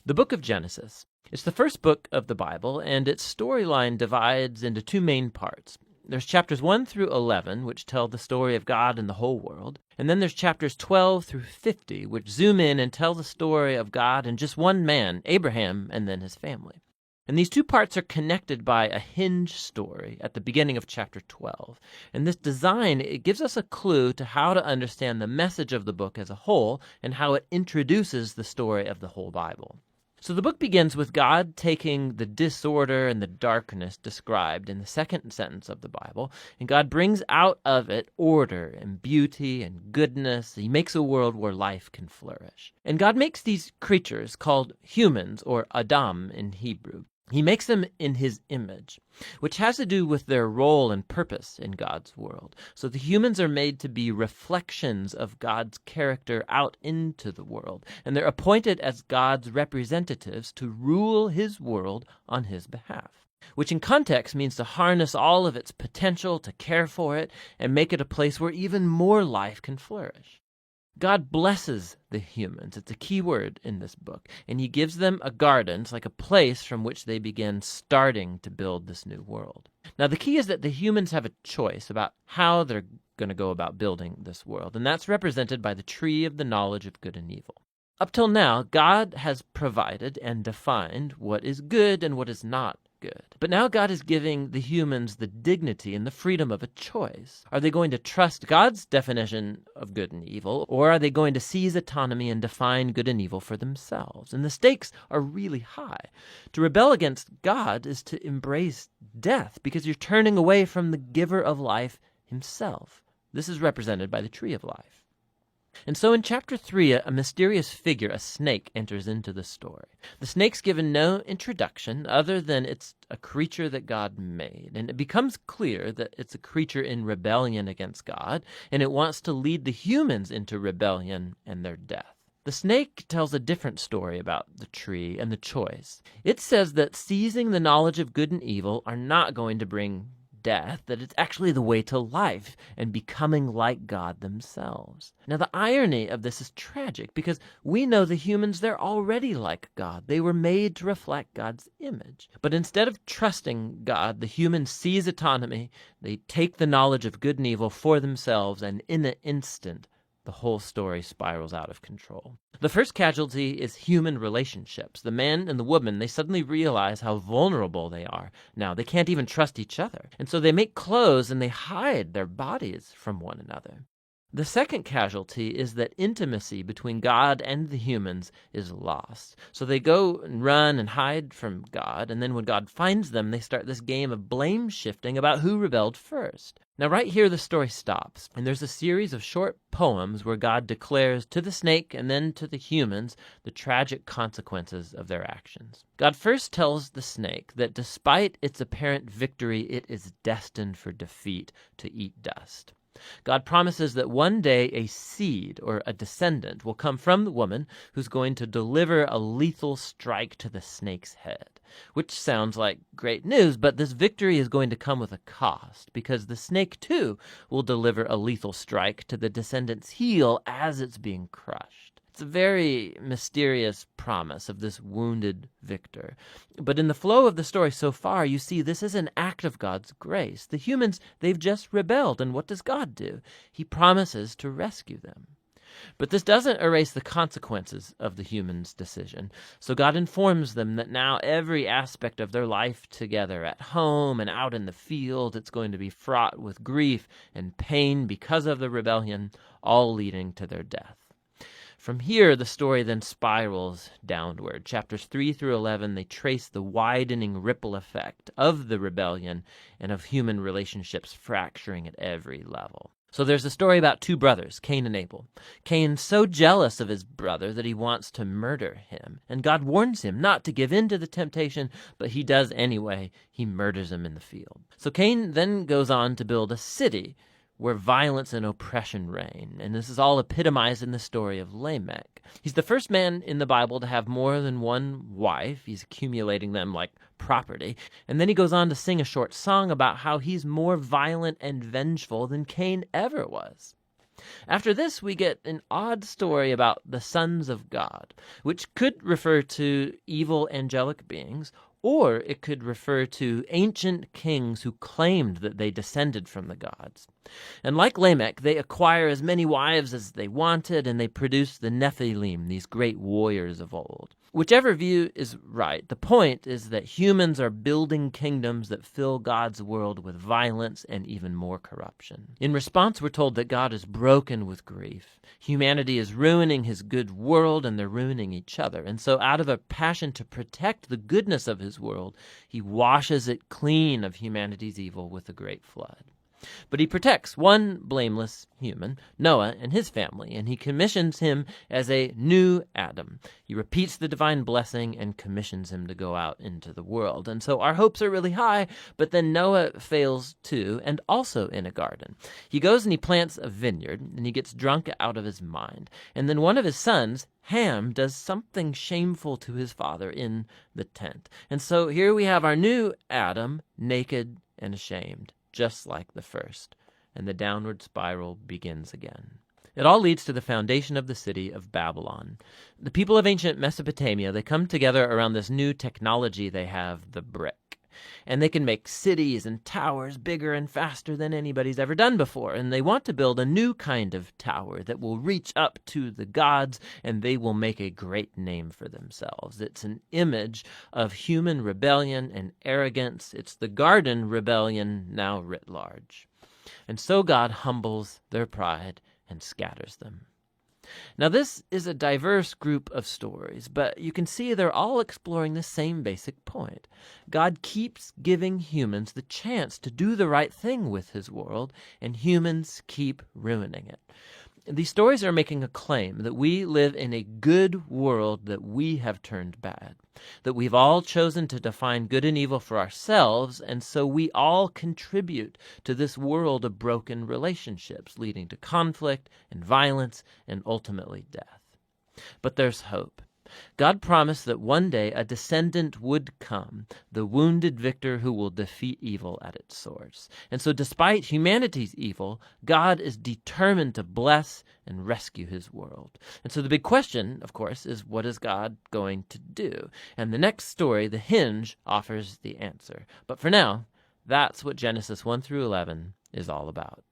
The book of Genesis. It's the first book of the Bible, and its storyline divides into two main parts. There's chapters 1 through 11, which tell the story of God and the whole world. And then there's chapters 12 through 50, which zoom in and tell the story of God and just one man, Abraham, and then his family. And these two parts are connected by a hinge story at the beginning of chapter 12. And this design, it gives us a clue to how to understand the message of the book as a whole and how it introduces the story of the whole Bible. So the book begins with God taking the disorder and the darkness described in the second sentence of the Bible, and God brings out of it order and beauty and goodness. He makes a world where life can flourish. And God makes these creatures called humans, or Adam in Hebrew. He makes them in his image, which has to do with their role and purpose in God's world. So the humans are made to be reflections of God's character out into the world, and they're appointed as God's representatives to rule his world on his behalf, which in context means to harness all of its potential, to care for it, and make it a place where even more life can flourish. God blesses the humans. It's a key word in this book. And he gives them a garden. It's like a place from which they begin starting to build this new world. Now, the key is that the humans have a choice about how they're going to go about building this world. And that's represented by the tree of the knowledge of good and evil. Up till now, God has provided and defined what is good and what is not good. But now God is giving the humans the dignity and the freedom of a choice. Are they going to trust God's definition of good and evil, or are they going to seize autonomy and define good and evil for themselves? And the stakes are really high. To rebel against God is to embrace death, because you're turning away from the giver of life himself. This is represented by the tree of life. And so in chapter 3, a mysterious figure, a snake, enters into the story. The snake's given no introduction other than it's a creature that God made. And it becomes clear that it's a creature in rebellion against God, and it wants to lead the humans into rebellion and their death. The snake tells a different story about the tree and the choice. It says that seizing the knowledge of good and evil are not going to bring death, that it's actually the way to life and becoming like God themselves. Now, the irony of this is tragic because we know the humans, they're already like God. They were made to reflect God's image. But instead of trusting God, the humans seize autonomy. They take the knowledge of good and evil for themselves, and in an instant, the whole story spirals out of control. The first casualty is human relationships. The man and the woman, they suddenly realize how vulnerable they are. Now, they can't even trust each other. And so they make clothes and they hide their bodies from one another. The second casualty is that intimacy between God and the humans is lost. So they go and run and hide from God, and then when God finds them, they start this game of blame shifting about who rebelled first. Now right here the story stops, and there's a series of short poems where God declares to the snake and then to the humans the tragic consequences of their actions. God first tells the snake that despite its apparent victory, it is destined for defeat, to eat dust. God promises that one day a seed or a descendant will come from the woman who's going to deliver a lethal strike to the snake's head, which sounds like great news, but this victory is going to come with a cost because the snake too will deliver a lethal strike to the descendant's heel as it's being crushed. It's a very mysterious promise of this wounded victor. But in the flow of the story so far, you see this is an act of God's grace. The humans, they've just rebelled, and what does God do? He promises to rescue them. But this doesn't erase the consequences of the humans' decision. So God informs them that now every aspect of their life together, at home and out in the field, it's going to be fraught with grief and pain because of the rebellion, all leading to their death. From here, the story then spirals downward. Chapters 3 through 11, they trace the widening ripple effect of the rebellion and of human relationships fracturing at every level. So there's a story about two brothers, Cain and Abel. Cain's so jealous of his brother that he wants to murder him. And God warns him not to give in to the temptation, but he does anyway. He murders him in the field. So Cain then goes on to build a city where violence and oppression reign. And this is all epitomized in the story of Lamech. He's the first man in the Bible to have more than one wife. He's accumulating them like property. And then he goes on to sing a short song about how he's more violent and vengeful than Cain ever was. After this, we get an odd story about the sons of God, which could refer to evil angelic beings, or it could refer to ancient kings who claimed that they descended from the gods. And like Lamech, they acquire as many wives as they wanted, and they produce the Nephilim, these great warriors of old. Whichever view is right, the point is that humans are building kingdoms that fill God's world with violence and even more corruption. In response, we're told that God is broken with grief. Humanity is ruining his good world, and they're ruining each other. And so out of a passion to protect the goodness of his world, he washes it clean of humanity's evil with a great flood. But he protects one blameless human, Noah, and his family, and he commissions him as a new Adam. He repeats the divine blessing and commissions him to go out into the world. And so our hopes are really high, but then Noah fails too, and also in a garden. He goes and he plants a vineyard, and he gets drunk out of his mind. And then one of his sons, Ham, does something shameful to his father in the tent. And so here we have our new Adam, naked and ashamed, just like the first, and the downward spiral begins again. It all leads to the foundation of the city of Babylon. The people of ancient Mesopotamia, they come together around this new technology they have, the brick. And they can make cities and towers bigger and faster than anybody's ever done before. And they want to build a new kind of tower that will reach up to the gods, and they will make a great name for themselves. It's an image of human rebellion and arrogance. It's the garden rebellion now writ large. And so God humbles their pride and scatters them. Now, this is a diverse group of stories, but you can see they're all exploring the same basic point. God keeps giving humans the chance to do the right thing with his world, and humans keep ruining it. These stories are making a claim that we live in a good world that we have turned bad, that we've all chosen to define good and evil for ourselves, and so we all contribute to this world of broken relationships, leading to conflict and violence and ultimately death. But there's hope. God promised that one day a descendant would come, the wounded victor who will defeat evil at its source. And so despite humanity's evil, God is determined to bless and rescue his world. And so the big question, of course, is what is God going to do? And the next story, The Hinge, offers the answer. But for now, that's what Genesis 1 through 11 is all about.